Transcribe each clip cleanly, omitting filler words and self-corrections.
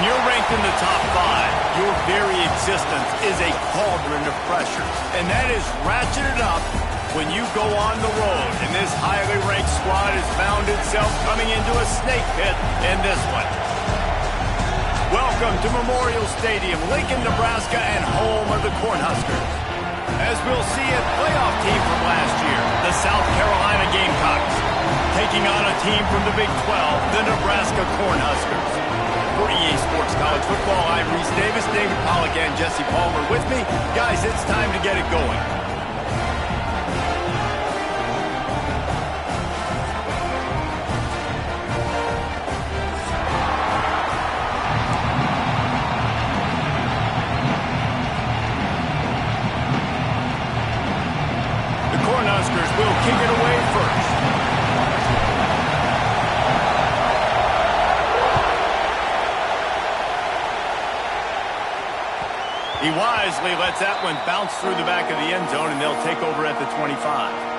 you're ranked in the top 5, your very existence is a cauldron of pressure. And that is ratcheted up when you go on the road. And this highly ranked squad has found itself coming into a snake pit in this one. Welcome to Memorial Stadium, Lincoln, Nebraska, and home of the Cornhuskers. As we'll see a playoff team from last year, the South Carolina Gamecocks, taking on a team from the Big 12, the Nebraska Cornhuskers. For EA Sports College Football, I'm Reese Davis, David Pollack, and Jesse Palmer with me. Guys, it's time to get it going. Will kick it away first. He wisely lets that one bounce through the back of the end zone, and they'll take over at the 25.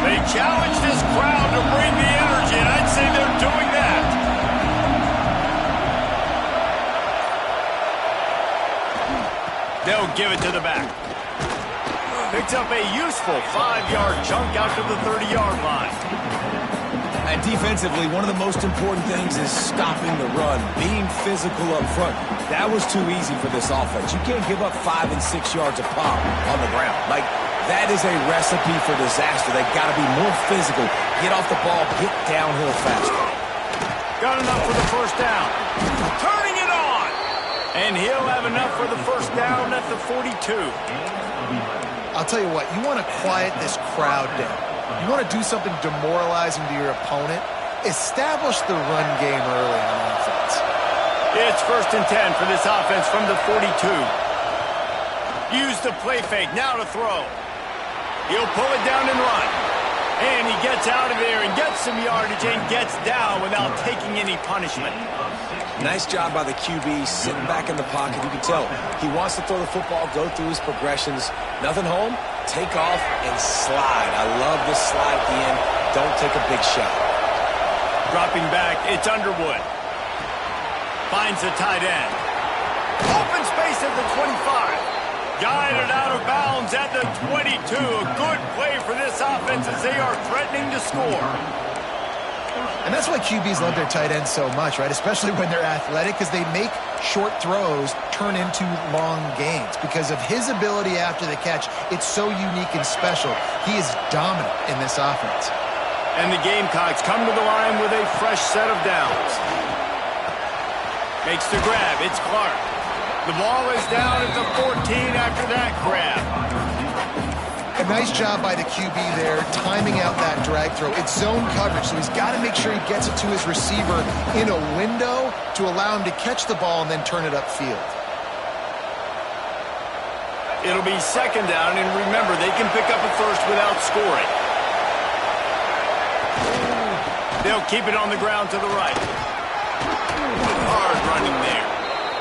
They challenge this crowd to bring the energy, and I'd say they're doing that. They'll give it to the back. Picks up a useful 5-yard chunk out to the 30-yard line. And defensively, one of the most important things is stopping the run, being physical up front. That was too easy for this offense. You can't give up 5 and 6 yards of pop on the ground. That is a recipe for disaster. They've got to be more physical. Get off the ball, get downhill faster. Got enough for the first down. Turning it on! And he'll have enough for the first down at the 42. I'll tell you what, you want to quiet this crowd down. You want to do something demoralizing to your opponent. Establish the run game early on offense. It's 1st and 10 for this offense from the 42. Use the play fake, now to throw. He'll pull it down and run. And he gets out of there and gets some yardage and gets down without taking any punishment. Nice job by the QB, sitting back in the pocket. You can tell he wants to throw the football, go through his progressions. Nothing home, take off and slide. I love this slide at the end. Don't take a big shot. Dropping back, it's Underwood. Finds the tight end. Open space at the 25. Guided out of bounds at the 22. A good play for this offense as they are threatening to score. And that's why QBs love their tight ends so much, right? Especially when they're athletic, because they make short throws turn into long gains. Because of his ability after the catch, it's so unique and special. He is dominant in this offense. And the Gamecocks come to the line with a fresh set of downs. Makes the grab. It's Clark. The ball is down at the 14 after that grab. A nice job by the QB there, timing out that drag throw. It's zone coverage, so he's got to make sure he gets it to his receiver in a window to allow him to catch the ball and then turn it upfield. It'll be 2nd down, and remember, they can pick up a first without scoring. They'll keep it on the ground to the right. Hard running there.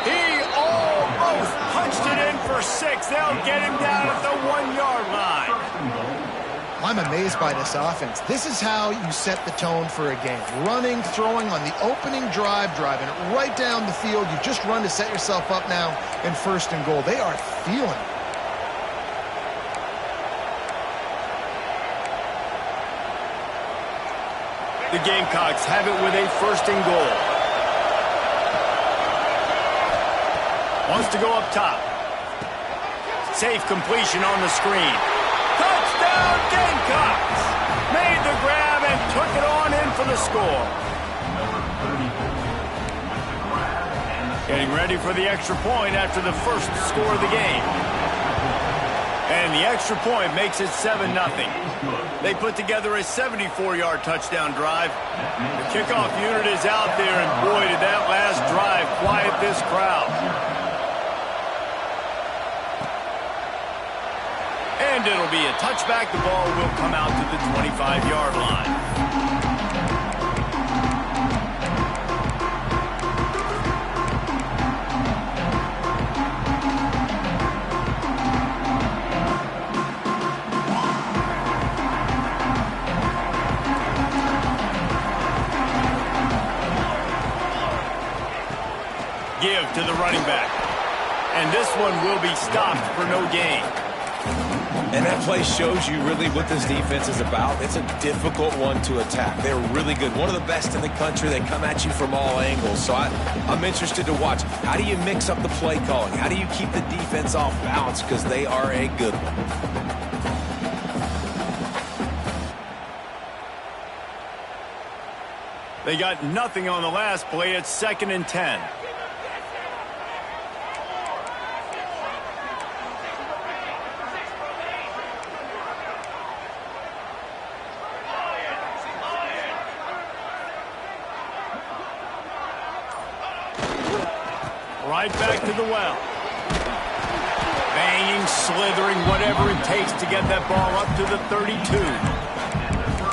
He almost punched it in for 6. They'll get him down at the 1-yard line. I'm amazed by this offense. This is how you set the tone for a game. Running, throwing on the opening drive, driving it right down the field. You just run to set yourself up now in 1st and goal. They are feeling it. The Gamecocks have it with a 1st and goal. Wants to go up top. Safe completion on the screen. Touchdown Gamecocks! Made the grab and took it on in for the score. Getting ready for the extra point after the first score of the game. And the extra point makes it 7-0. They put together a 74-yard touchdown drive. The kickoff unit is out there, and boy, did that last drive quiet this crowd. And it'll be a touchback. The ball will come out to the 25-yard line. give to the running back. And this one will be stopped for no gain. And that play shows you really what this defense is about. It's a difficult one to attack. They're really good. One of the best in the country. They come at you from all angles. So I'm interested to watch. How do you mix up the play calling? How do you keep the defense off balance? Because they are a good one. They got nothing on the last play. It's 2nd and 10. Right back to the well. Banging, slithering, whatever it takes to get that ball up to the 32.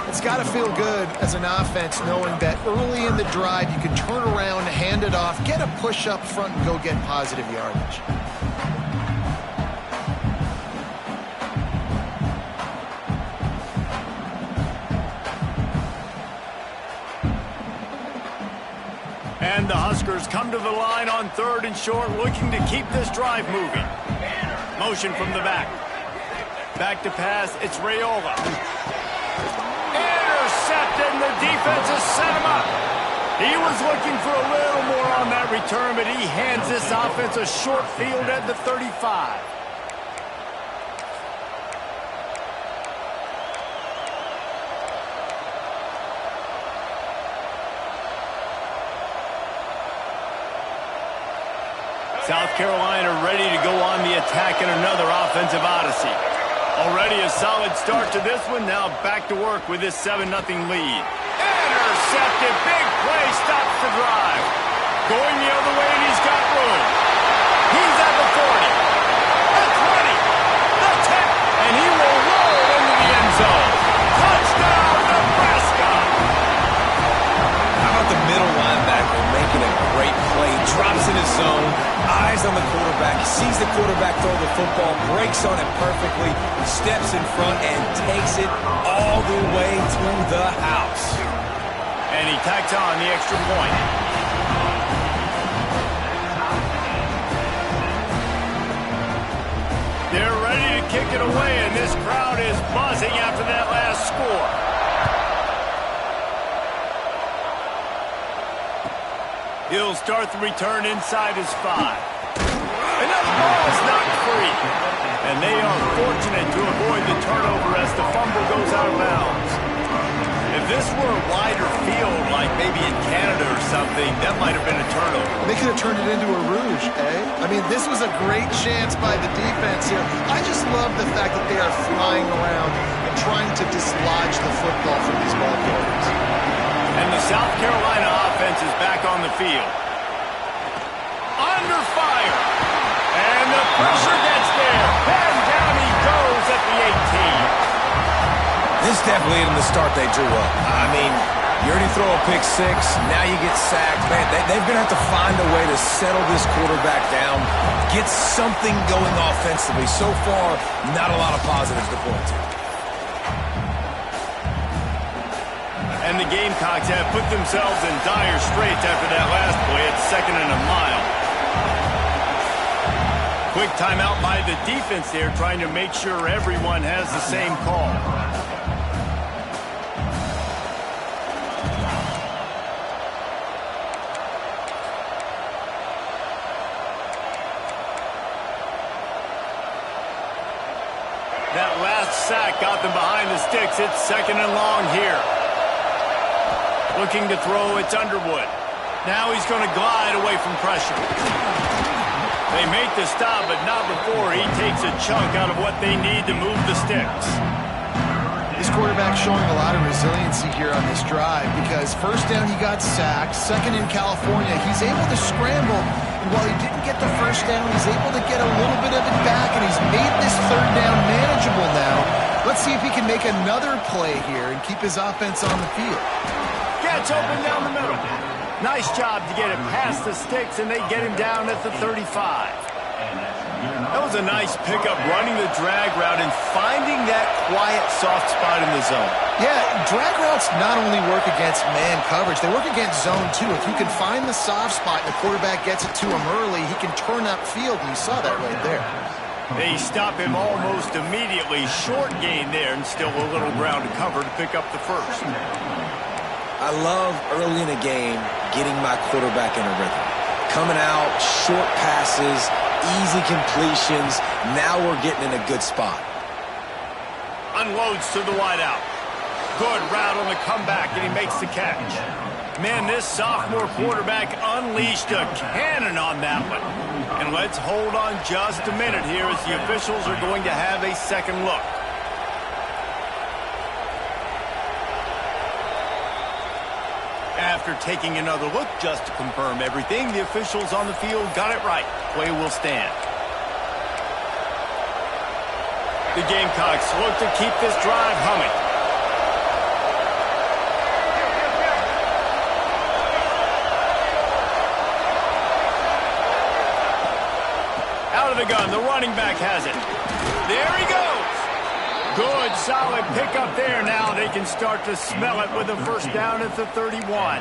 It's got to feel good as an offense knowing that early in the drive you can turn around, hand it off, get a push up front, and go get positive yardage. And the Huskers come to the line on 3rd and short, looking to keep this drive moving. Motion from the back. Back to pass, it's Raiola. Intercepted, and the defense has set him up. He was looking for a little more on that return, but he hands this offense a short field at the 35. South Carolina ready to go on the attack in another offensive odyssey. Already a solid start to this one. Now back to work with this 7-0 lead. Intercepted. Big play. Stops the drive. Going the other way, and he's got room. He's at the 40. The 20. The 10. And he will roll into the end zone. Touchdown, Nebraska. How about the middle linebacker making a great play? Drops in his zone. Eyes on the quarterback. He sees the quarterback throw the football. Breaks on it perfectly. Steps in front and takes it all the way to the house. And he tacks on the extra point. They're ready to kick it away, and this crowd is buzzing after that last score. He'll start the return inside his 5. Another ball is knocked free. And they are fortunate to avoid the turnover as the fumble goes out of bounds. If this were a wider field, like maybe in Canada or something, that might have been a turnover. They could have turned it into a rouge, eh? I mean, this was a great chance by the defense here. I just love the fact that they are flying around and trying to dislodge the football from these ball carriers. And the South Carolina offense is back on the field. Under fire. And the pressure gets there. And down he goes at the 18. This definitely isn't the start they drew up. I mean, you already throw a pick 6, now you get sacked. Man, they're going to have to find a way to settle this quarterback down, get something going offensively. So far, not a lot of positives to point to. And the Gamecocks have put themselves in dire straits after that last play. It's 2nd and a mile. Quick timeout by the defense there, trying to make sure everyone has the same call. That last sack got them behind the sticks. It's 2nd and long here. Looking to throw, it's Underwood. Now he's going to glide away from pressure. They make the stop, but not before he takes a chunk out of what they need to move the sticks. This quarterback showing a lot of resiliency here on this drive because first down he got sacked, 2nd in California. He's able to scramble, and while he didn't get the first down, he's able to get a little bit of it back, and he's made this 3rd down manageable now. Let's see if he can make another play here and keep his offense on the field. Gets open down the middle. Nice job to get it past the sticks, and they get him down at the 35. That was a nice pickup, running the drag route and finding that quiet, soft spot in the zone. Yeah, drag routes not only work against man coverage, they work against zone too. If you can find the soft spot and the quarterback gets it to him early, he can turn upfield, and you saw that right there. They stop him almost immediately. Short gain there, and still a little ground to cover to pick up the first. I love early in a game getting my quarterback in a rhythm. Coming out, short passes, easy completions. Now we're getting in a good spot. Unloads to the wideout. Good route on the comeback, and he makes the catch. Man, this sophomore quarterback unleashed a cannon on that one. And let's hold on just a minute here as the officials are going to have a second look. After taking another look just to confirm everything, the officials on the field got it right. Play will stand. The Gamecocks look to keep this drive humming. Out of the gun, the running back has it. There he goes. Good, solid pickup there. Now they can start to smell it with a first down at the 31.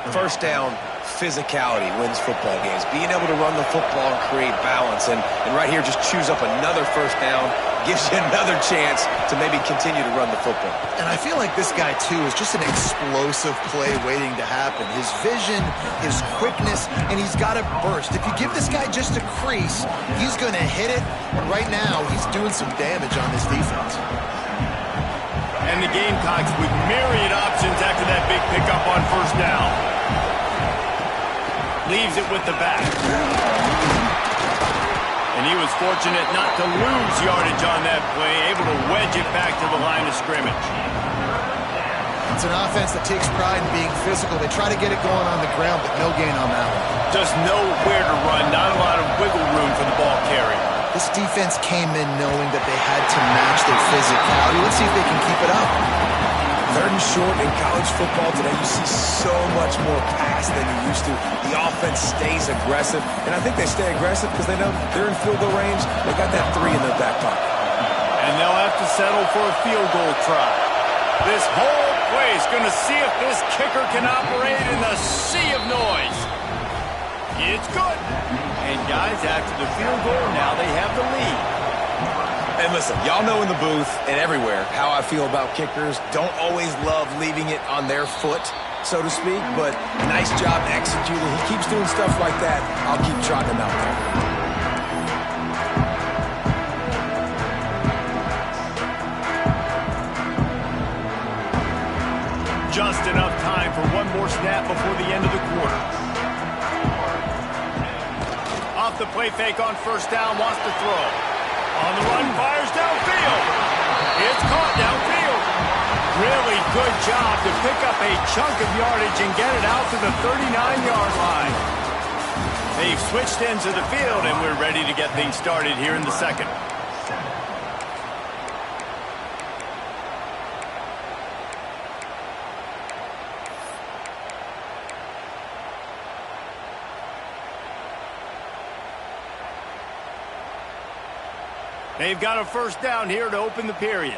First down, physicality wins football games. Being able to run the football and create balance. And right here, just choose up another first down. Gives you another chance to maybe continue to run the football. And I feel like this guy, too, is just an explosive play waiting to happen. His vision, his quickness, and he's got a burst. If you give this guy just a crease, he's going to hit it. And right now, he's doing some damage on this defense. And the Gamecocks with myriad options after that big pickup on first down. Leaves it with the back. And he was fortunate not to lose yardage on that play, able to wedge it back to the line of scrimmage. It's an offense that takes pride in being physical. They try to get it going on the ground, but no gain on that one. Just nowhere to run, not a lot of wiggle room for the ball carrier. This defense came in knowing that they had to match their physicality. Let's see if they can keep it up. Third and short in college football today, you see so much more pass than you used to. The offense stays aggressive, and I think they stay aggressive because they know they're in field goal range. They got that 3 in their back pocket. And they'll have to settle for a field goal try. This whole play is going to see if this kicker can operate in the sea of noise. It's good. And guys, after the field goal, now they have the lead. And listen, y'all know in the booth and everywhere how I feel about kickers. Don't always love leaving it on their foot, so to speak, but nice job executing. He keeps doing stuff like that. I'll keep trotting him out there. Just enough time for one more snap before the end of the quarter. Off the play fake on first down, wants to throw. On the run, fires downfield. It's caught downfield. Really good job to pick up a chunk of yardage and get it out to the 39-yard line. They've switched ends of the field, and we're ready to get things started here in the second. They've got a first down here to open the period.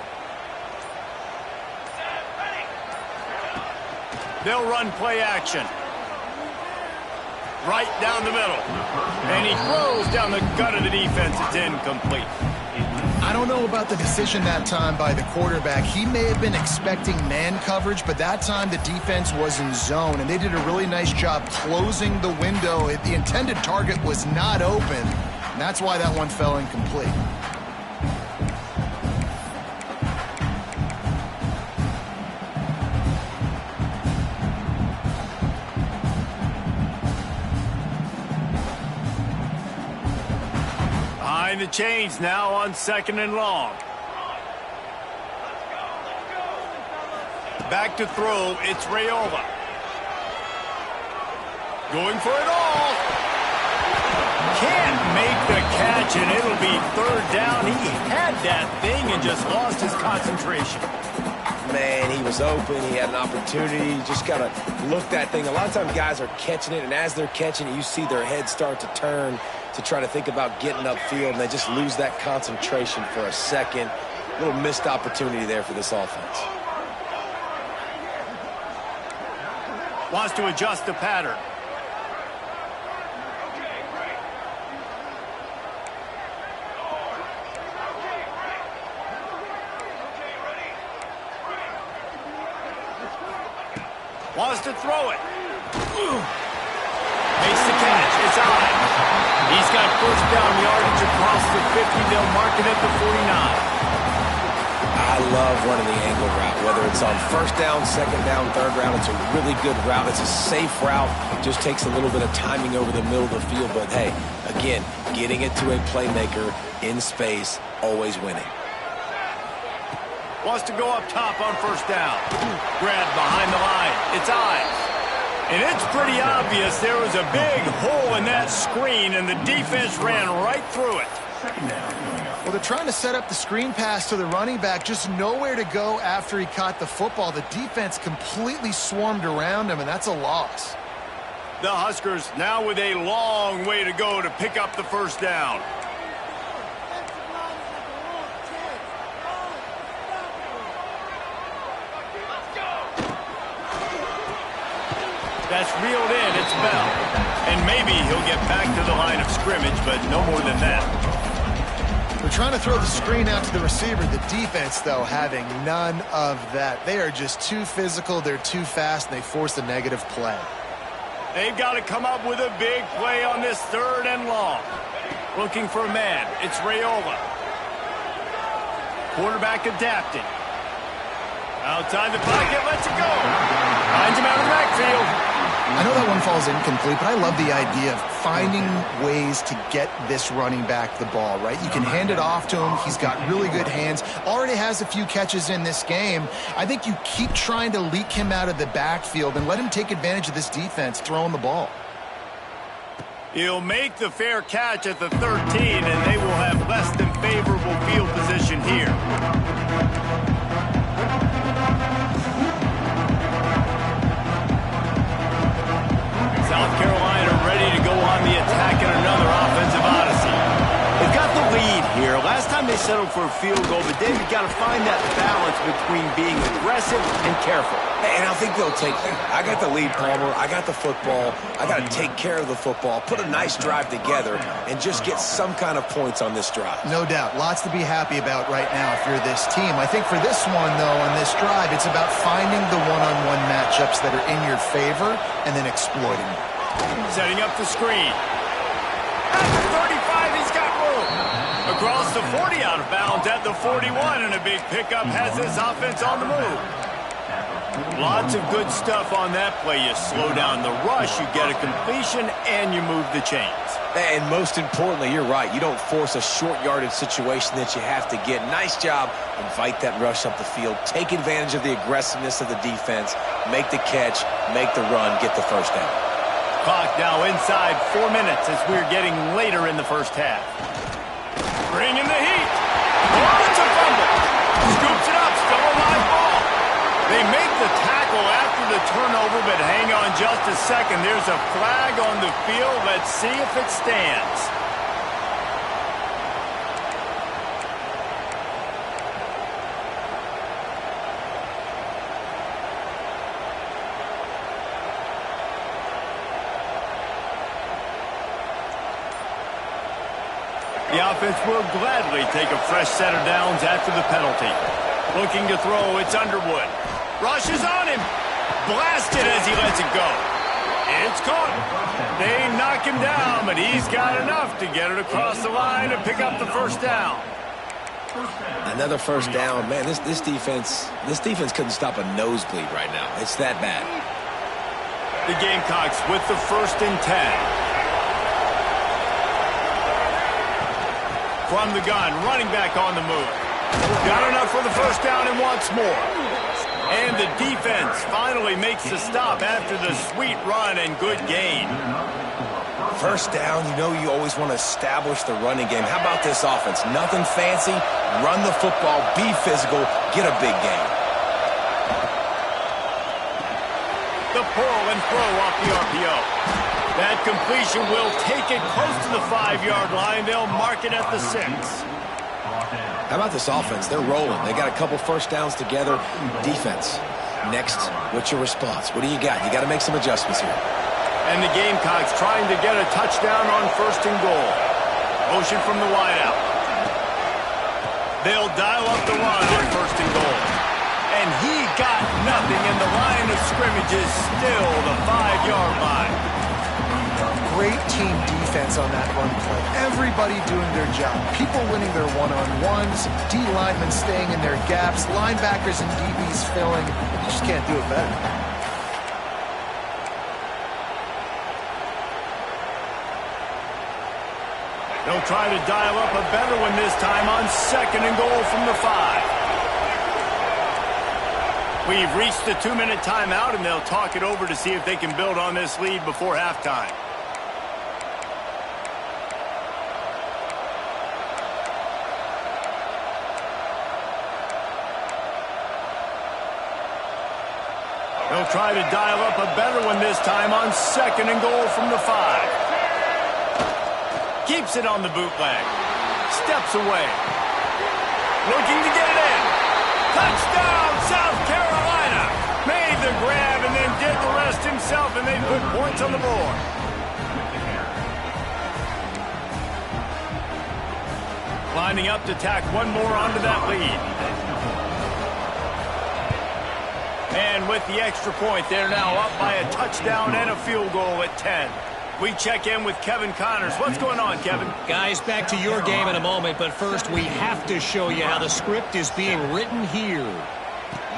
They'll run play action. Right down the middle. And he throws down the gut of the defense. It's incomplete. I don't know about the decision that time by the quarterback. He may have been expecting man coverage, but that time the defense was in zone, and they did a really nice job closing the window. The intended target was not open, and that's why that one fell incomplete. The chains now on second and long. Back to throw, it's Rayola. Going for it all. Can't make the catch, and it'll be third down. He had that thing and just lost his concentration. Man, he was open. He had an opportunity. You just got to look that thing. A lot of times guys are catching it, and as they're catching it, you see their head start to turn to try to think about getting upfield, and they just lose that concentration for a second. Little missed opportunity there for this offense. Wants to adjust the pattern. Wants to throw it. Makes the catch. It's on. He's got first down yardage across the 50. They'll mark it at the 49. I love running the angle route, whether it's on first down, second down, third round. It's a really good route. It's a safe route. Just takes a little bit of timing over the middle of the field. But, hey, again, getting it to a playmaker in space, always winning. Wants to go up top on first down. Grabbed behind the line. It's eyes. And it's pretty obvious there was a big hole in that screen, and the defense ran right through it. Well, they're trying to set up the screen pass to the running back, just nowhere to go after he caught the football. The defense completely swarmed around him, and that's a loss. The Huskers now with a long way to go to pick up the first down. That's reeled in. It's Bell. And maybe he'll get back to the line of scrimmage, but no more than that. They're trying to throw the screen out to the receiver. The defense, though, having none of that. They are just too physical. They're too fast, and they force a negative play. They've got to come up with a big play on this third and long. Looking for a man. It's Raiola. Quarterback adapted. Outside the pocket, lets it go. Finds him out of the backfield. I know that one falls incomplete, but I love the idea of finding ways to get this running back the ball, right? You can hand it off to him. He's got really good hands. Already has a few catches in this game. I think you keep trying to leak him out of the backfield and let him take advantage of this defense throwing the ball. He'll make the fair catch at the 13, and they will have less than favorable field position here. South Carolina ready to go on the attack in another offensive odyssey. They've got the lead here. Last time they settled for a field goal, but David got to find that balance between being aggressive and careful. And I think they'll take that. I got the lead, Palmer. I got the football. I got to take care of the football, put a nice drive together, and just get some kind of points on this drive. No doubt. Lots to be happy about right now if you're this team. I think for this one, though, on this drive, it's about finding the one-on-one matchups that are in your favor and then exploiting them. Setting up the screen. At the 35, he's got room. Across the 40, out of bounds at the 41, and a big pickup has this offense on the move. Lots of good stuff on that play. You slow down the rush, you get a completion, and you move the chains. And most importantly, you're right. You don't force a short yardage situation that you have to get. Nice job. Invite that rush up the field. Take advantage of the aggressiveness of the defense. Make the catch. Make the run. Get the first down. Clock now inside 4 minutes as we're getting later in the first half. Bringing the heat. Oh, it's a fumble. Scoops it up. Still a live ball. They make the tackle after the turnover, but hang on just a second. There's a flag on the field. Let's see if it stands. The offense will gladly take a fresh set of downs after the penalty. Looking to throw, it's Underwood. Rushes on him. Blasted as he lets it go. It's caught. They knock him down, but he's got enough to get it across the line and pick up the first down. Another first down. Man, this defense couldn't stop a nosebleed right now. It's that bad. The Gamecocks with the 1st and 10. From the gun, running back on the move. Got enough for the first down and wants more. And the defense finally makes the stop after the sweet run and good gain. First down, you always want to establish the running game. How about this offense? Nothing fancy. Run the football, be physical, get a big gain. The pull and throw off the RPO. That completion will take it close to the 5-yard line. They'll mark it at the 6. How about this offense? They're rolling. They got a couple first downs together. Defense. Next, what's your response? What do you got? You got to make some adjustments here. And the Gamecocks trying to get a touchdown on 1st and goal. Motion from the wideout. They'll dial up the run on 1st and goal. And he got nothing, and the line of scrimmage is still the 5-yard line. Great team defense on that run play. Everybody doing their job. People winning their one-on-ones, D linemen staying in their gaps, linebackers and DBs filling. You just can't do it better. They'll try to dial up a better one this time on 2nd and goal from the 5. We've reached the 2-minute timeout, and they'll talk it over to see if they can build on this lead before halftime. They'll try to dial up a better one this time on 2nd and goal from the 5. Keeps it on the bootleg. Steps away. Looking to get it in. Touchdown, South Carolina. Made the grab and then did the rest himself, and they put points on the board. Lining up to tack one more onto that lead. And with the extra point, they're now up by a touchdown and a field goal at 10. We check in with Kevin Connors. What's going on, Kevin? Guys, back to your game in a moment, but first we have to show you how the script is being written here.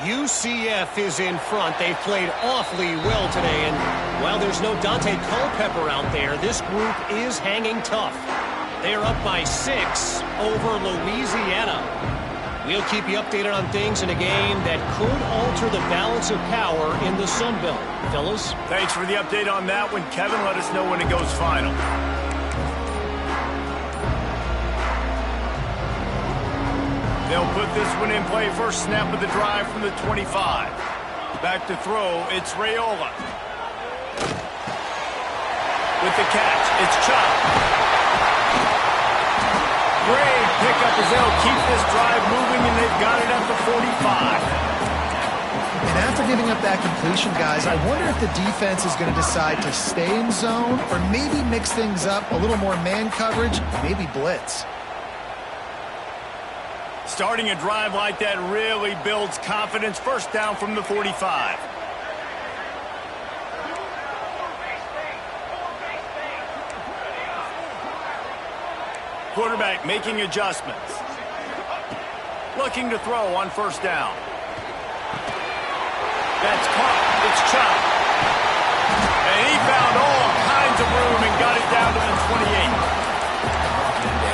UCF is in front. They played awfully well today, and while there's no Dante Culpepper out there, this group is hanging tough. They're up by 6 over Louisiana. We'll keep you updated on things in a game that could alter the balance of power in the Sun Belt. Fellas? Thanks for the update on that one, Kevin. Let us know when it goes final. They'll put this one in play. First snap of the drive from the 25. Back to throw, it's Raiola. With the catch, it's Ncaa. Great pickup as they'll keep this drive moving, and they've got it at the 45. And after giving up that completion, guys, I wonder if the defense is going to decide to stay in zone or maybe mix things up, a little more man coverage, maybe blitz. Starting a drive like that really builds confidence. First down from the 45. Quarterback making adjustments. Looking to throw on first down. That's caught. It's Ncaa. And he found all kinds of room and got it down to the 28.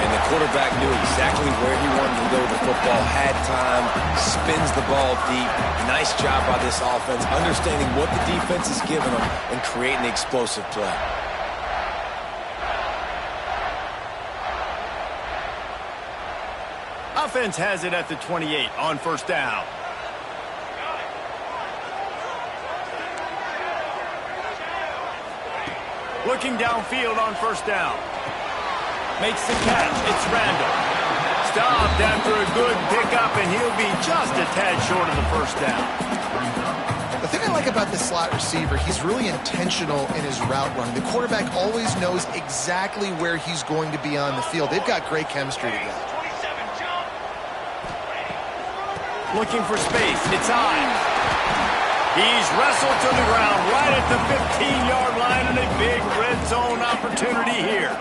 And the quarterback knew exactly where he wanted to go with the football, had time, spins the ball deep. Nice job by this offense, understanding what the defense is giving them and creating explosive play. Offense has it at the 28 on first down. Looking downfield on first down. Makes the catch. It's Randall. Stopped after a good pickup, and he'll be just a tad short of the first down. The thing I like about this slot receiver, he's really intentional in his route running. The quarterback always knows exactly where he's going to be on the field. They've got great chemistry together. Looking for space. It's Ives. He's wrestled to the ground right at the 15-yard line, and a big red zone opportunity here.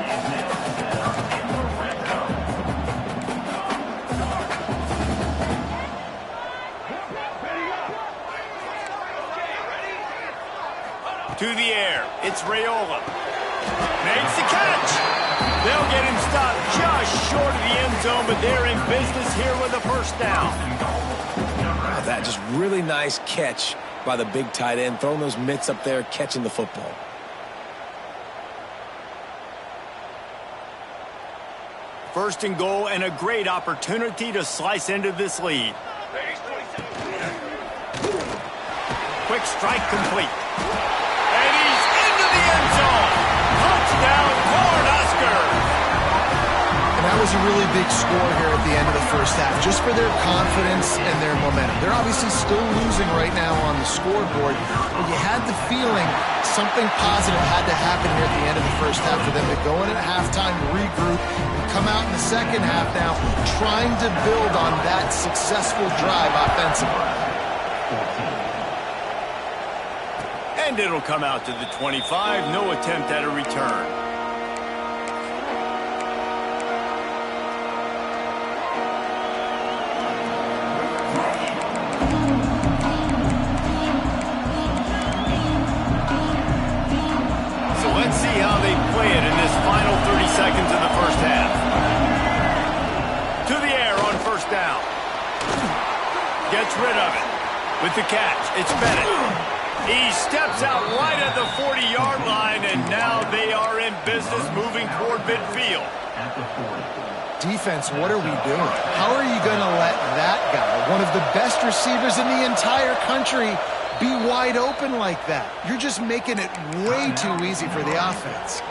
To the air. It's Raiola. Makes the catch. They'll get him stopped just short of the end zone, but they're in business here with a first down. That just really nice catch by the big tight end, throwing those mitts up there, catching the football. First and goal, and a great opportunity to slice into this lead. Quick strike complete. And he's into the end zone. Touchdown, Cornhuskers. And that was a really big score here at the end of the first half, just for their confidence and their momentum. They're obviously still losing right now on the scoreboard, but you had the feeling something positive had to happen here at the end of the first half for them to go in at halftime, regroup, and come out in the second half now trying to build on that successful drive offensively. And it'll come out to the 25. No attempt at a return. So let's see how they play it in this final 30 seconds of the first half. To the air on first down. Gets rid of it. With the catch, it's Bennett. He steps out right at the 40-yard line, and now they are in business moving toward midfield. Defense, what are we doing? How are you going to let that guy, one of the best receivers in the entire country, be wide open like that? You're just making it way too easy for the offense.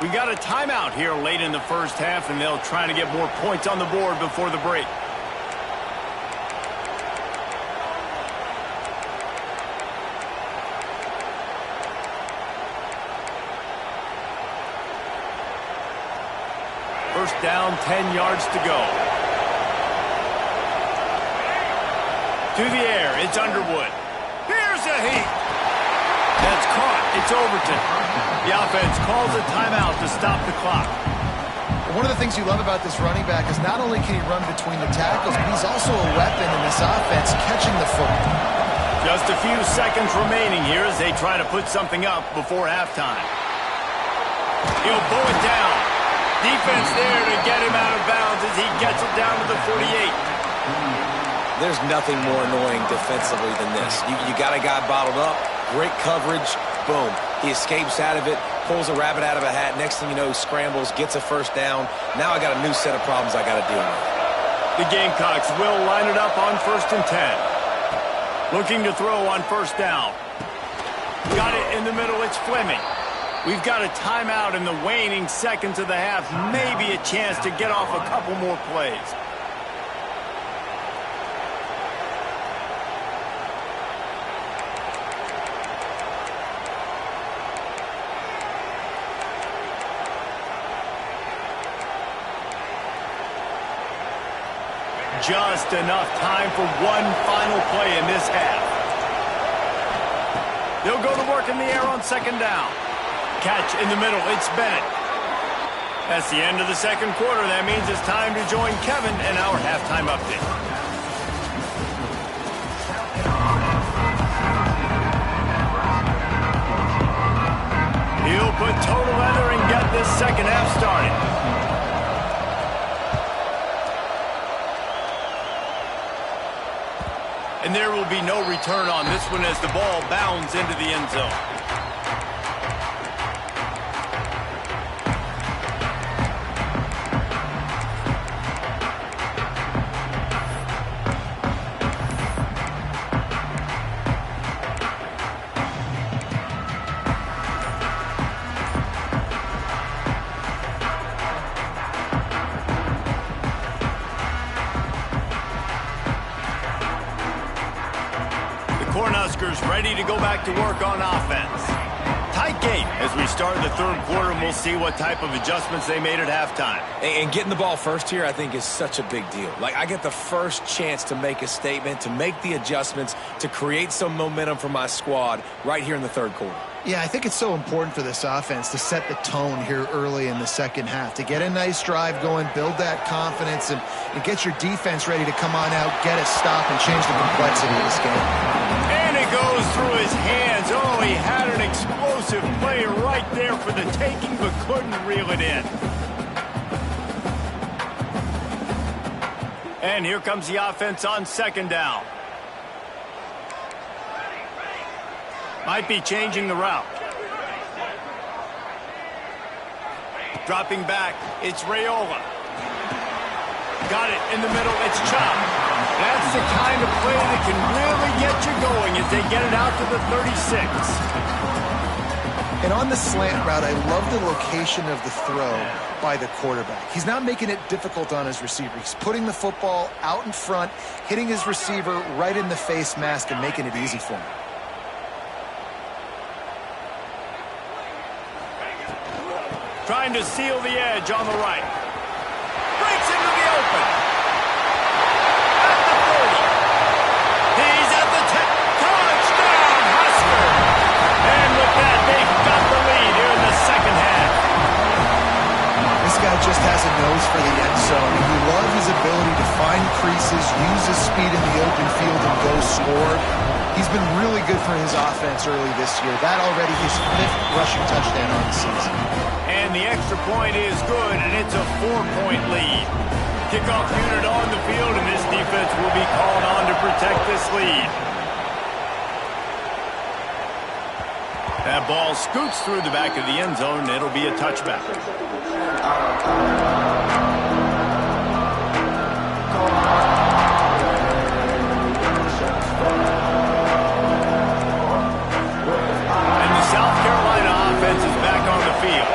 We got a timeout here late in the first half, and they'll try to get more points on the board before the break. First down, 10 yards to go. To the air, it's Underwood. Here's a heat. That's caught. It's Overton. The offense calls a timeout to stop the clock. One of the things you love about this running back is not only can he run between the tackles, but he's also a weapon in this offense catching the football. Just a few seconds remaining here as they try to put something up before halftime. He'll bow it down. Defense there to get him out of bounds as he gets it down to the 48. There's nothing more annoying defensively than this. You got a guy bottled up, great coverage, boom. He escapes out of it, pulls a rabbit out of a hat. Next thing you know, he scrambles, gets a first down. Now I got a new set of problems I got to deal with. The Gamecocks will line it up on 1st and 10. Looking to throw on first down. Got it in the middle, it's Fleming. We've got a timeout in the waning seconds of the half. Maybe a chance to get off a couple more plays. Just enough time for one final play in this half. They'll go to work in the air on second down. Catch in the middle, it's Bennett. That's the end of the second quarter. That means it's time to join Kevin in our halftime update. He'll put total leather and get this second half started. And there will be no return on this one as the ball bounds into the end zone. Ready to go back to work on offense. Tight game as we start the third quarter, and we'll see what type of adjustments they made at halftime. And getting the ball first here, I think, is such a big deal. Like, I get the first chance to make a statement, to make the adjustments, to create some momentum for my squad right here in the third quarter. Yeah, I think it's so important for this offense to set the tone here early in the second half, to get a nice drive going, build that confidence, and get your defense ready to come on out, get a stop, and change the complexity of this game. And it goes through his hands. Oh, he had an explosive play right there for the taking, but couldn't reel it in. And here comes the offense on second down. Might be changing the route. Dropping back, it's Raiola. Got it in the middle, it's Ncaa. That's the kind of play that can really get you going as they get it out to the 36. And on the slant route, I love the location of the throw by the quarterback. He's not making it difficult on his receiver. He's putting the football out in front, hitting his receiver right in the face mask and making it easy for him. Trying to seal the edge on the right. Breaks into the open. At the 30. He's at the 10. Touchdown, Husker! And with that, they've got the lead here in the second half. This guy just has a nose for the end zone. You love his ability to find creases, use his speed in the open field, and go score. He's been really good for his offense early this year. That already his 5th rushing touchdown on the season. And the extra point is good, and it's a 4-point lead. Kickoff unit on the field, and this defense will be called on to protect this lead. That ball scoots through the back of the end zone, and it'll be a touchback. And the South Carolina offense is back on the field.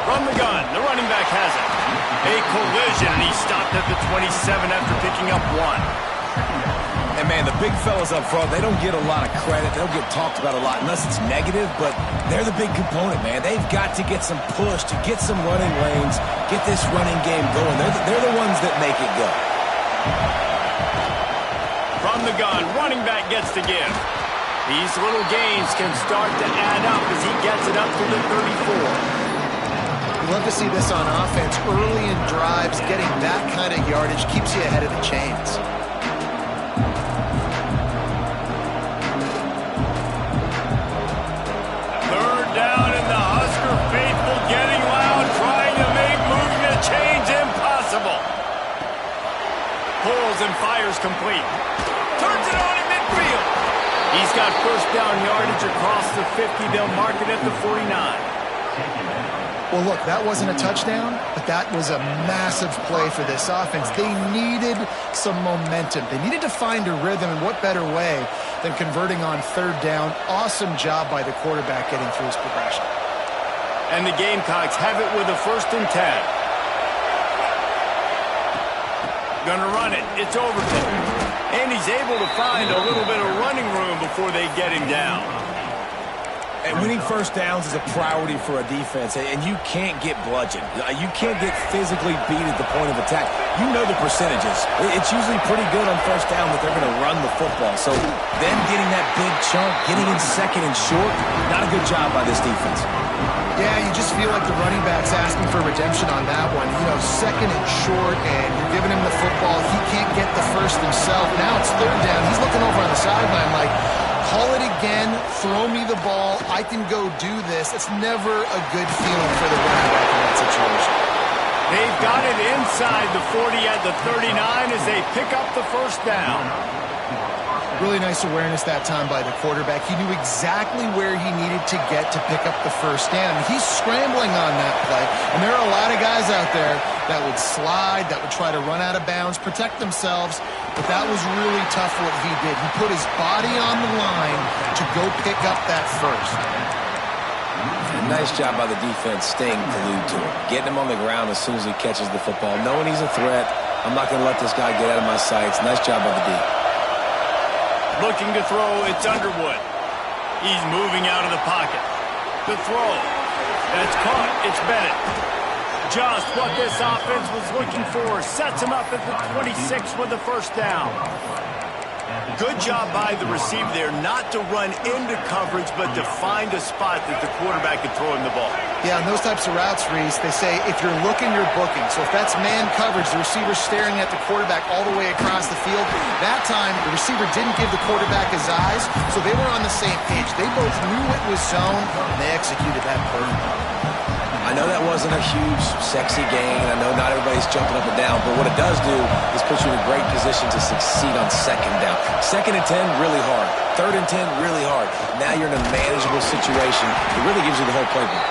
From the gun, the running back has it. A collision, and he stopped at the 27 after picking up 1. And, man, the big fellas up front, they don't get a lot of credit. They don't get talked about a lot unless it's negative, but they're the big component, man. They've got to get some push, to get some running lanes, get this running game going. They're the ones that make it go. From the gun, running back gets to give. These little gains can start to add up as he gets it up to the 34. You love to see this on offense. Early in drives, getting that kind of yardage keeps you ahead of the chains. Third down, and the Husker faithful getting loud, trying to make moving the chains impossible. Pulls and fires complete. Turns it on in midfield. He's got first down yardage across the 50. They'll mark it at the 49. Well, look, that wasn't a touchdown, but that was a massive play for this offense. They needed some momentum. They needed to find a rhythm, and what better way than converting on third down. Awesome job by the quarterback getting through his progression. And the Gamecocks have it with a 1st and 10. Gonna run it. It's Overton. And he's able to find a little bit of running room before they get him down. And winning first downs is a priority for a defense, and you can't get bludgeoned. You can't get physically beat at the point of attack. You know the percentages. It's usually pretty good on first down that they're going to run the football. So then getting that big chunk, getting in second and short, not a good job by this defense. Yeah, you just feel like the running back's asking for redemption on that one. You know, second and short, and you're giving him the football. He can't get the first himself. Now it's third down. He's looking over on the sideline like, call it again, throw me the ball, I can go do this. It's never a good feeling for the running back in that situation. They've got it inside the 40 at the 39 as they pick up the first down. Really nice awareness that time by the quarterback. He knew exactly where he needed to get to pick up the first down. He's scrambling on that play, and there are a lot of guys out there that would slide, that would try to run out of bounds, protect themselves, but that was really tough what he did. He put his body on the line to go pick up that first. Nice job by the defense staying glued to him, getting him on the ground as soon as he catches the football, knowing he's a threat. I'm not going to let this guy get out of my sights. Nice job by the D. Looking to throw, it's Underwood. He's moving out of the pocket. The throw. That's caught. It's Bennett. Just what this offense was looking for. Sets him up at the 26 with the first down. Good job by the receiver there not to run into coverage, but to find a spot that the quarterback could throw him the ball. Yeah, and those types of routes, Reese, they say if you're looking, you're booking. So if that's man coverage, the receiver's staring at the quarterback all the way across the field. That time, the receiver didn't give the quarterback his eyes, so they were on the same page. They both knew it was zone, and they executed that perfectly. I know that wasn't a huge, sexy gain. I know not everybody's jumping up and down, but what it does do is put you in a great position to succeed on second down. Second and 10, really hard. Third and 10, really hard. Now you're in a manageable situation. It really gives you the whole playbook.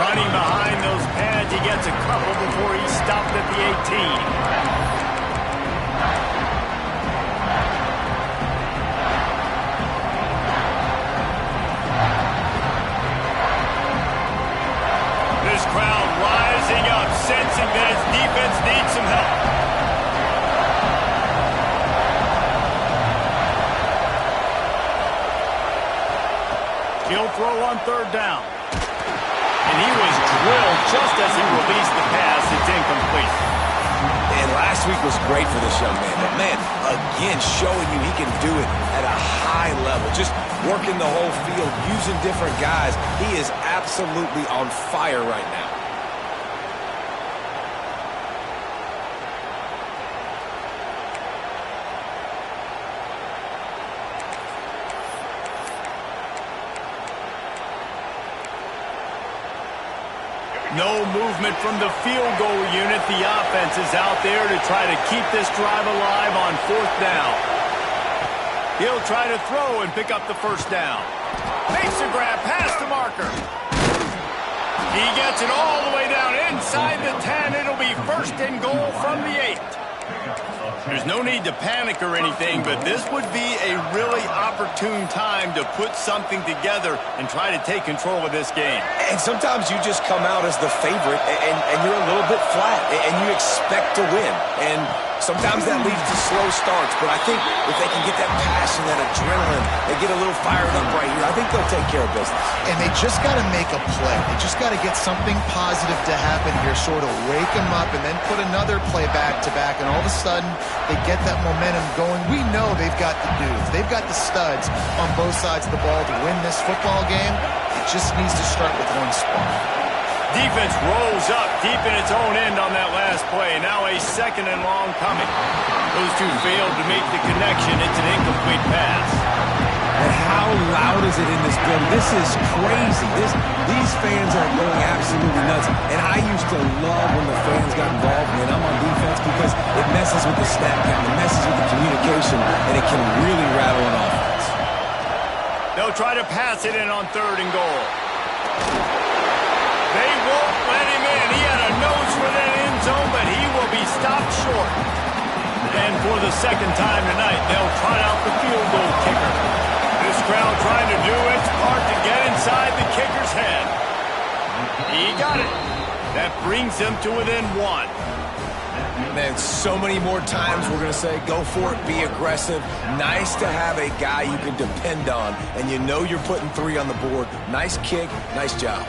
Running behind those pads, he gets a couple before he stopped at the 18. He'll throw on third down. And he was drilled just as he released the pass. It's incomplete. And last week was great for this young man. But, man, again, showing you he can do it at a high level. Just working the whole field, using different guys. He is absolutely on fire right now. No movement from the field goal unit. The offense is out there to try to keep this drive alive on fourth down. He'll try to throw and pick up the first down. Makes a grab past the marker. He gets it all the way down inside the 10. It'll be first and goal from the 8. There's no need to panic or anything, but this would be a really opportune time to put something together and try to take control of this game. And sometimes you just come out as the favorite, and you're a little bit flat, and you expect to win. And sometimes that leads to slow starts, but I think if they can get that passion, that adrenaline, they get a little fired up right here, I think they'll take care of business. And they just got to make a play. They just got to get something positive to happen here, sort of wake them up, and then put another play back-to-back, and all of a sudden they get that momentum going. We know they've got the dudes. They've got the studs on both sides of the ball to win this football game. It just needs to start with one spark. Defense rolls up deep in its own end on that last play. Now a second and long coming. Those two failed to make the connection. It's an incomplete pass. And how loud is it in this building? This is crazy. These fans are going absolutely nuts. And I used to love when the fans got involved when I'm on defense because it messes with the snap count, it messes with the communication, and it can really rattle an offense. They'll try to pass it in on third and goal. They won't let him in. He had a nose for that end zone, but he will be stopped short. And for the second time tonight, they'll trot out the field goal kicker. This crowd trying to do its part to get inside the kicker's head. He got it. That brings him to within one. Man, so many more times we're going to say, go for it, be aggressive. Nice to have a guy you can depend on, and you know you're putting 3 on the board. Nice kick, nice job.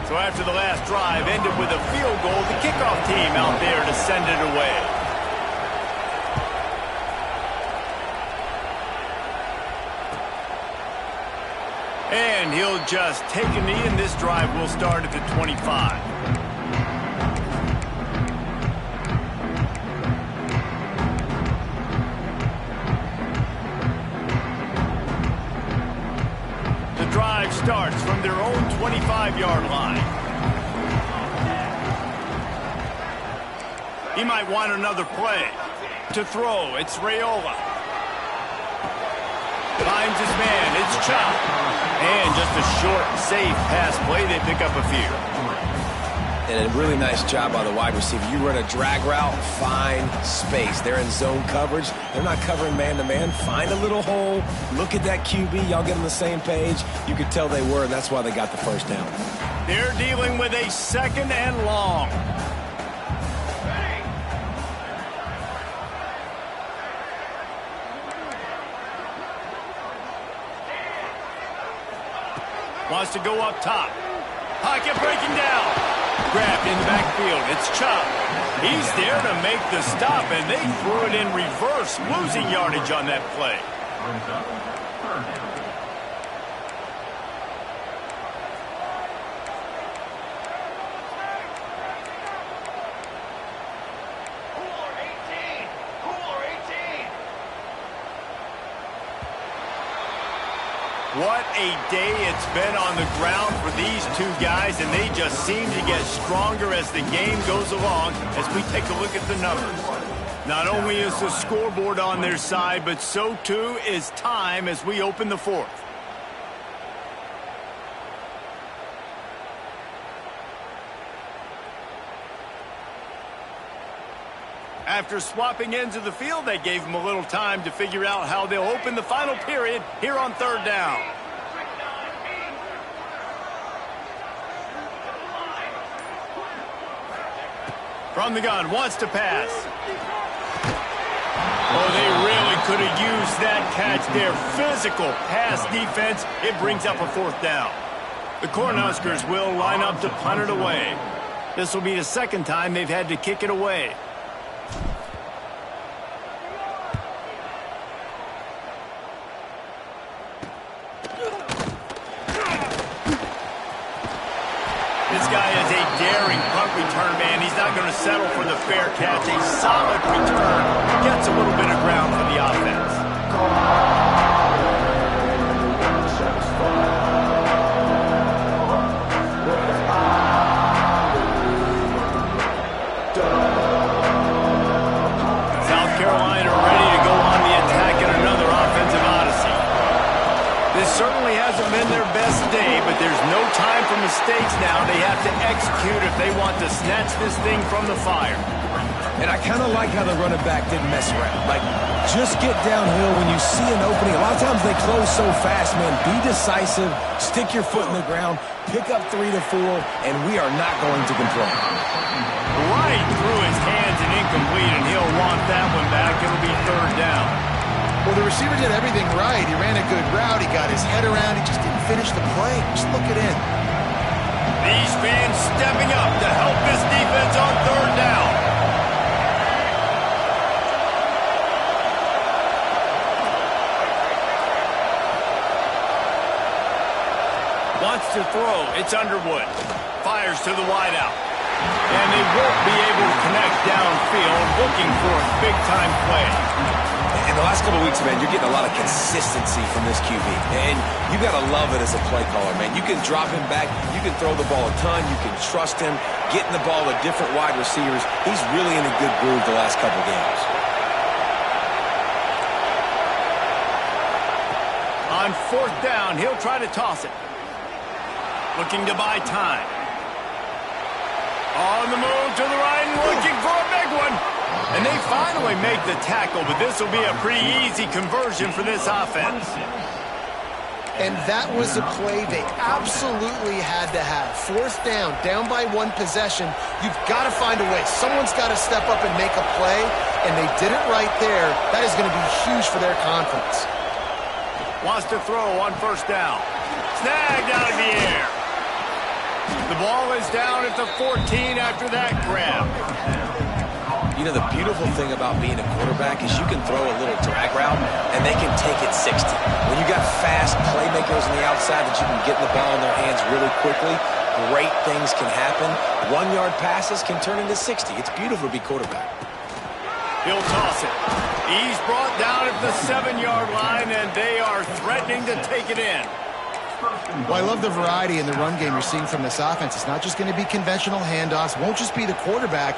So after the last drive ended with a field goal, the kickoff team out there to send it away. And he'll just take a knee, and this drive will start at the 25. Drive starts from their own 25-yard line. He might want another play. To throw, it's Raiola. Finds his man, it's Ncaa. And just a short, safe pass play, they pick up a few. And a really nice job by the wide receiver. You run a drag route, find space. They're in zone coverage. They're not covering man-to-man. Find a little hole. Look at that QB. Y'all get on the same page. You could tell they were, and that's why they got the first down. They're dealing with a second and long. Wants to go up top. Pocket breaking down. Grabbed in the backfield. It's Ncaa. He's there to make the stop, and they threw it in reverse, losing yardage on that play. What a day it's been on the ground for these two guys, and they just seem to get stronger as the game goes along as we take a look at the numbers. Not only is the scoreboard on their side, but so too is time as we open the fourth. After swapping ends of the field, they gave them a little time to figure out how they'll open the final period here on third down. From the gun, wants to pass. Oh, they really could have used Loves that catch there. Physical pass defense. It brings up a fourth down. The Cornhuskers will line up to punt it away. This will be the second time they've had to kick it away. This guy is a daring punt return man. He's not going to settle for the fair catch. A solid return. Gets a little bit of ground for the offense. South Carolina ready to go on the attack in another offensive odyssey. This certainly hasn't been their best day, but there's no time for mistakes now. They have to execute if they want to snatch this thing from the fire. And I kind of like how the running back didn't mess around. Like, just get downhill when you see an opening. A lot of times they close so fast, man. Be decisive, stick your foot in the ground, pick up 3 to 4, and we are not going to complain. Right through his hands and incomplete, and he'll want that one back. It'll be third down. Well, the receiver did everything right. He ran a good route. He got his head around. He just didn't finish the play. Just look it in. These fans stepping up to help this defense on third down. Wants to throw. It's Underwood. Fires to the wideout. And they won't be able to connect downfield, looking for a big-time play. In the last couple of weeks, man, you're getting a lot of consistency from this QB. And you got to love it as a play caller, man. You can drop him back. You can throw the ball a ton. You can trust him. Getting the ball to different wide receivers. He's really in a good groove the last couple games. On fourth down, he'll try to toss it. Looking to buy time. On the move to the right and looking for a big one. And they finally make the tackle, but this will be a pretty easy conversion for this offense. And that was a play they absolutely had to have. Fourth down, down by one possession. You've got to find a way. Someone's got to step up and make a play, and they did it right there. That is going to be huge for their confidence. Wants to throw on first down. Snagged out of the air. The ball is down at the 14 after that grab. You know, the beautiful thing about being a quarterback is you can throw a little drag route, and they can take it 60. When you got fast playmakers on the outside that you can get the ball in their hands really quickly, great things can happen. 1-yard passes can turn into 60. It's beautiful to be quarterback. He'll toss it. He's brought down at the 7-yard line, and they are threatening to take it in. Well, I love the variety in the run game you're seeing from this offense. It's not just going to be conventional handoffs. Won't just be the quarterback,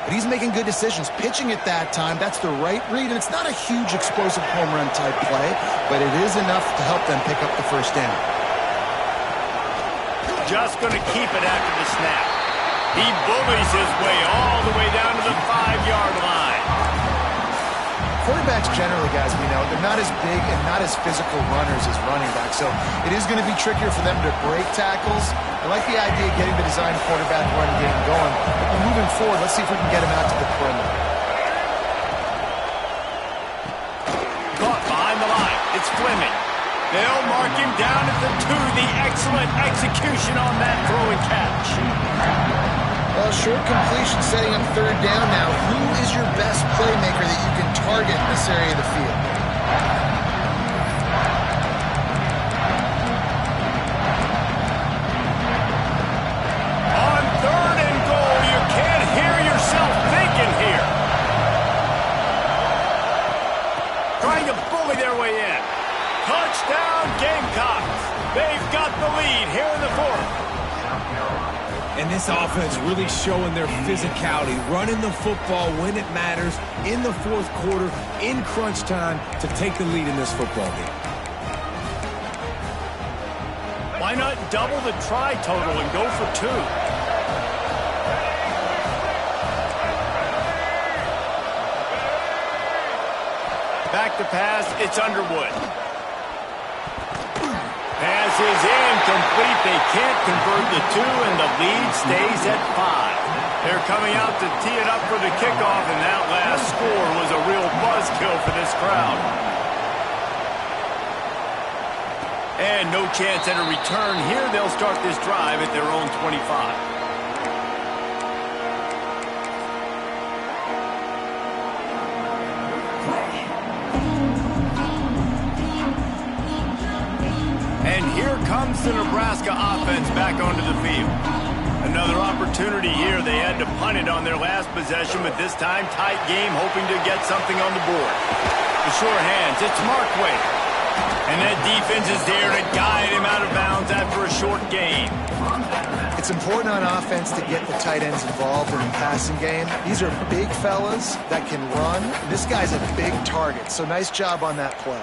but he's making good decisions. Pitching at that time, that's the right read, and it's not a huge explosive home run type play, but it is enough to help them pick up the first down. Just going to keep it after the snap. He bullies his way all the way down to the 5-yard line. Quarterbacks generally, guys, we know, they're not as big and not as physical runners as running backs, so it is going to be trickier for them to break tackles. I like the idea of getting the design quarterback run game going. But moving forward, let's see if we can get him out to the perimeter. Caught behind the line. It's Fleming. They'll mark him down at the 2. The excellent execution on that throw and catch. Well, short completion setting up third down now. Who is your best playmaker that you can target in this area of the field? On third and goal, you can't hear yourself thinking here. Trying to bully their way in. Touchdown, Gamecocks. They've got the lead here in the fourth. And this offense really showing their physicality, running the football when it matters, in the fourth quarter, in crunch time, to take the lead in this football game. Why not double the try total and go for 2? Back to pass, it's Underwood. Pass is incomplete. They can't convert the 2, and the lead stays at 5. They're coming out to tee it up for the kickoff, and that last score was a real buzzkill for this crowd. And no chance at a return here. They'll start this drive at their own 25. And here comes the Nebraska offense back onto the field. Another opportunity here. They had to punt it on their last possession, but this time tight game, hoping to get something on the board. The sure hands, it's Markway. And that defense is there to guide him out of bounds after a short gain. It's important on offense to get the tight ends involved in the passing game. These are big fellas that can run. This guy's a big target, so nice job on that play.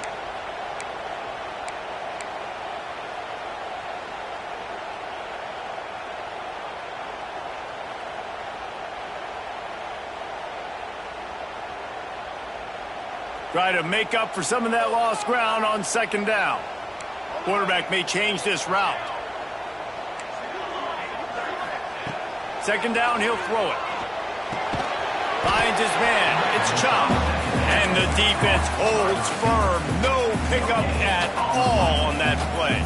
Try to make up for some of that lost ground on second down. Quarterback may change this route. Second down, he'll throw it. Finds his man. It's Ncaa. And the defense holds firm. No pickup at all on that play.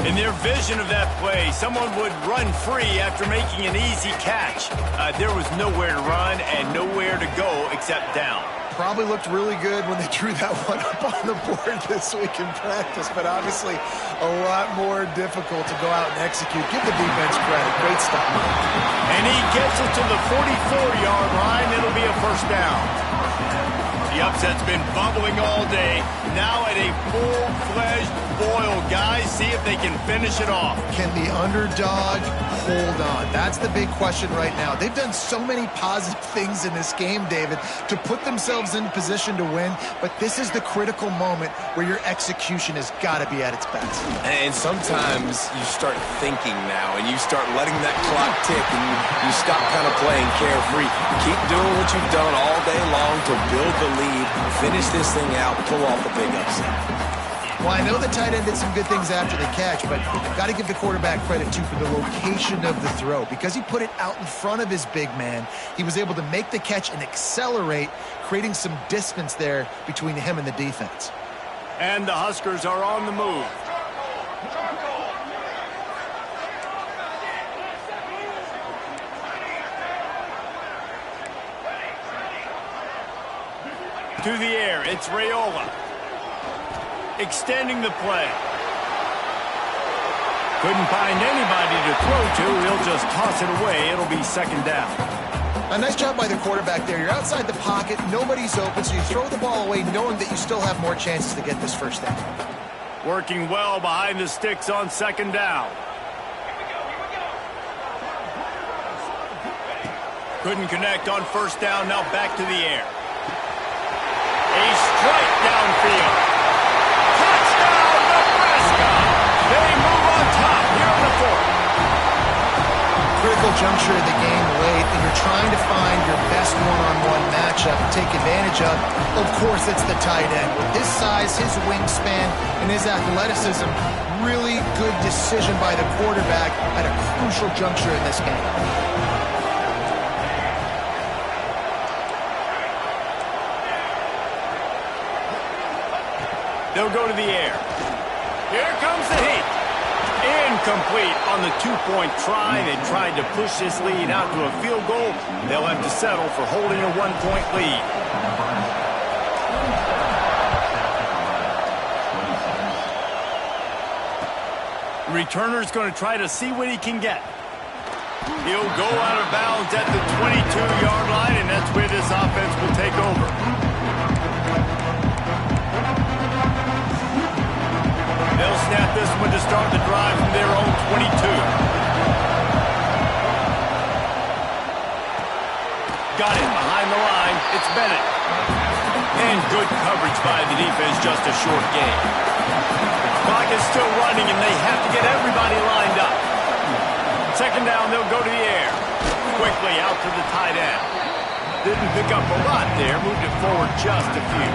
In their vision of that play, someone would run free after making an easy catch. There was nowhere to run and nowhere to go except down. Probably looked really good when they drew that one up on the board this week in practice, but obviously a lot more difficult to go out and execute. Give the defense credit. Great stuff. And he gets it to the 44-yard line. It'll be a first down. The upset's been bubbling all day. Now at a full-fledged boil. Guys, see if they can finish it off. Can the underdog hold on? That's the big question right now. They've done so many positive things in this game, David, to put themselves in position to win, but this is the critical moment where your execution has got to be at its best. And sometimes you start thinking now, and you start letting that clock tick, and you stop kind of playing carefree. Keep doing what you've done all day long to build the lead, finish this thing out, pull off a big upset. Well, I know the tight end did some good things after the catch, but I've got to give the quarterback credit, too, for the location of the throw. Because he put it out in front of his big man, he was able to make the catch and accelerate, creating some distance there between him and the defense. And the Huskers are on the move. To the air, it's Raiola. Extending the play. Couldn't find anybody to throw to. He'll just toss it away. It'll be second down. A nice job by the quarterback there. You're outside the pocket. Nobody's open, so you throw the ball away knowing that you still have more chances to get this first down. Working well behind the sticks on second down. Couldn't connect on first down. Now back to the air. A strike downfield. Touchdown, Nebraska! They move on top here in the fourth. Critical juncture of the game late, and you're trying to find your best one-on-one matchup to take advantage of. Of course, it's the tight end. With his size, his wingspan, and his athleticism, really good decision by the quarterback at a crucial juncture in this game. They'll go to the air. Here comes the heat. Incomplete on the two-point try. They tried to push this lead out to a field goal. They'll have to settle for holding a one-point lead. Returner's going to try to see what he can get. He'll go out of bounds at the 22-yard line, and that's where this offense will take over. They'll snap this one to start the drive from their own 22. Got it behind the line. It's Bennett. And good coverage by the defense, just a short game. Clock is still running, and they have to get everybody lined up. Second down, they'll go to the air. Quickly out to the tight end. Didn't pick up a lot there. Moved it forward just a few.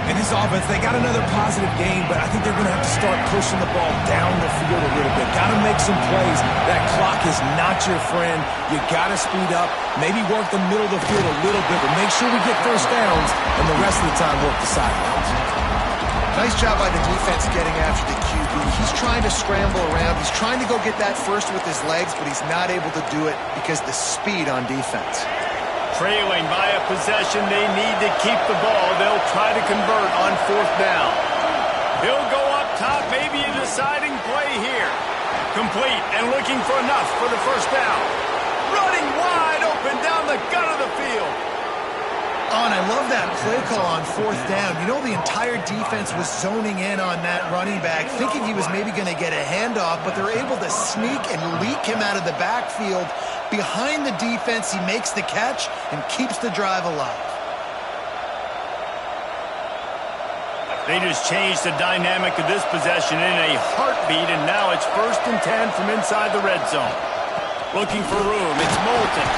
In this offense, they got another positive game, but I think they're going to have to start pushing the ball down the field a little bit. Got to make some plays. That clock is not your friend. You got to speed up, maybe work the middle of the field a little bit, but make sure we get first downs, and the rest of the time work the sidelines. Nice job by the defense getting after the QB. He's trying to scramble around. He's trying to go get that first with his legs, but he's not able to do it because of the speed on defense. Trailing by a possession, they need to keep the ball. They'll try to convert on 4th down. He'll go up top, maybe a deciding play here. Complete and looking for enough for the 1st down. Running wide open down the gut of the field. Oh, and I love that play call on 4th down. You know, the entire defense was zoning in on that running back, thinking he was maybe going to get a handoff, but they're able to sneak and leak him out of the backfield. Behind the defense, he makes the catch and keeps the drive alive. They just changed the dynamic of this possession in a heartbeat, and now it's 1st and 10 from inside the red zone. Looking for room, it's Moulton.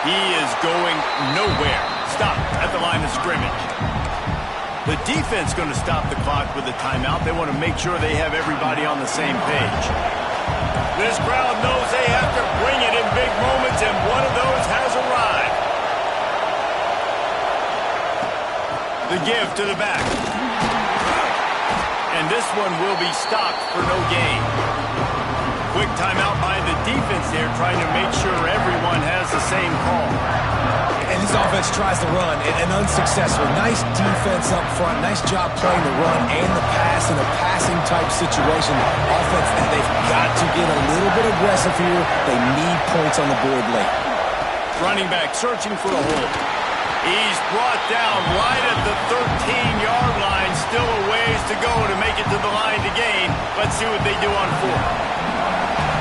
He is going nowhere. Stopped at the line of scrimmage. The defense going to stop the clock with a timeout. They want to make sure they have everybody on the same page. This crowd knows they have to bring it in big moments, and one of those has arrived. The give to the back. And this one will be stopped for no gain. Quick timeout by the defense there, trying to make sure everyone has the same call. And this offense tries to run, and unsuccessful. Nice defense up front. Nice job playing the run and the pass in a passing-type situation. Offense, they've got to get a little bit aggressive here. They need points on the board late. Running back searching for a hole. He's brought down right at the 13-yard line. Still a ways to go to make it to the line to gain. Let's see what they do on 4th.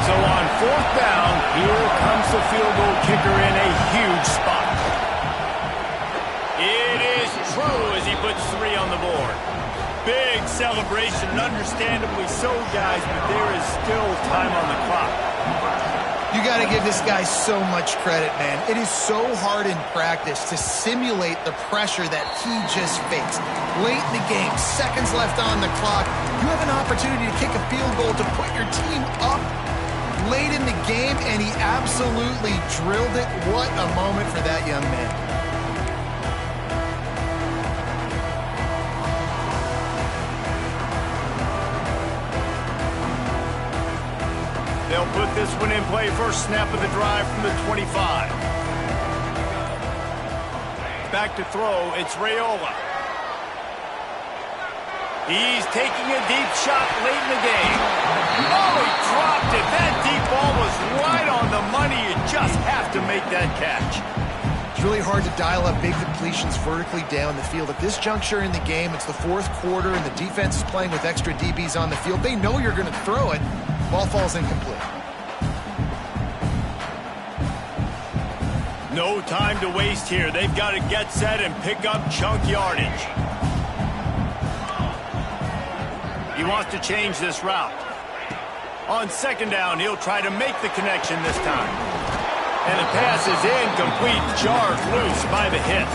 So on 4th down, here comes the field goal kicker in a huge spot. It is true as he puts 3 on the board. Big celebration, understandably so, guys, but there is still time on the clock. You got to give this guy so much credit, man. It is so hard in practice to simulate the pressure that he just faced. Late in the game, seconds left on the clock, you have an opportunity to kick a field goal to put your team up late in the game, and he absolutely drilled it. What a moment for that young man. They'll put this one in play. First snap of the drive from the 25. Back to throw, it's Raiola. He's taking a deep shot late in the game. Oh, he dropped it. That deep ball was right on the money. You just have to make that catch. It's really hard to dial up big completions vertically down the field. At this juncture in the game, it's the 4th quarter, and the defense is playing with extra DBs on the field. They know you're going to throw it. Ball falls incomplete. No time to waste here. They've got to get set and pick up chunk yardage. He wants to change this route. On 2nd down, he'll try to make the connection this time. And the pass is incomplete, jarred loose by the hit.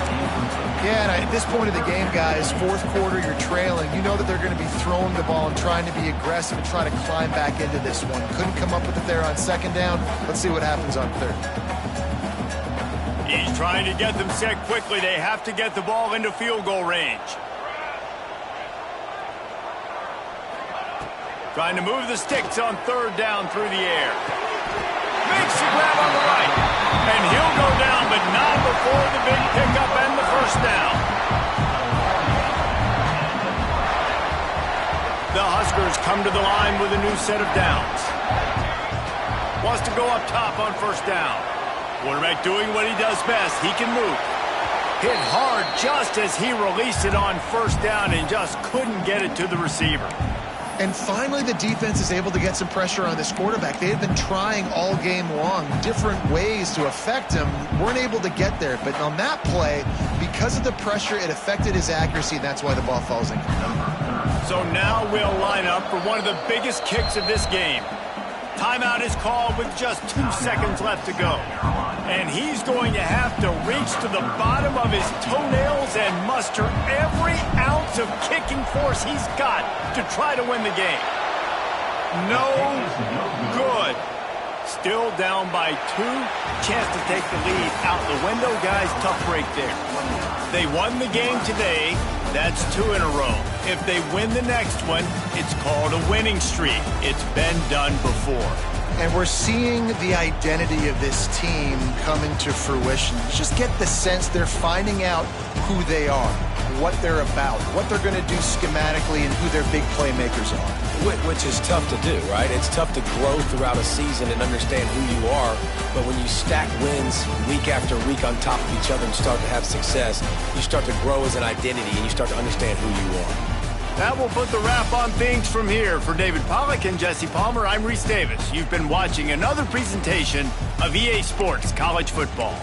Yeah, and at this point of the game, guys, 4th quarter, you're trailing. You know that they're going to be throwing the ball and trying to be aggressive and try to climb back into this one. Couldn't come up with it there on 2nd down. Let's see what happens on 3rd. He's trying to get them set quickly. They have to get the ball into field goal range. Trying to move the sticks on 3rd down through the air. Makes the grab on the right. And he'll go down, but not before the big pickup and the 1st down. The Huskers come to the line with a new set of downs. Wants to go up top on 1st down. Quarterback doing what he does best. He can move. Hit hard just as he released it on 1st down and just couldn't get it to the receiver. And finally, the defense is able to get some pressure on this quarterback. They had been trying all game long different ways to affect him. Weren't able to get there. But on that play, because of the pressure, it affected his accuracy, and that's why the ball falls in. So now we'll line up for one of the biggest kicks of this game. Timeout is called with just 2 seconds left to go. And he's going to have to reach to the bottom of his toenails and muster every ounce of kicking force he's got to try to win the game. No good. Still down by 2. Chance to take the lead out the window, guys. Tough break there. They won the game today. That's 2 in a row. If they win the next one, it's called a winning streak. It's been done before. And we're seeing the identity of this team come into fruition. You just get the sense they're finding out who they are, what they're about, what they're going to do schematically, and who their big playmakers are. Which is tough to do, right? It's tough to grow throughout a season and understand who you are. But when you stack wins week after week on top of each other and start to have success, you start to grow as an identity and you start to understand who you are. That will put the wrap on things from here. For David Pollack and Jesse Palmer, I'm Reese Davis. You've been watching another presentation of EA Sports College Football.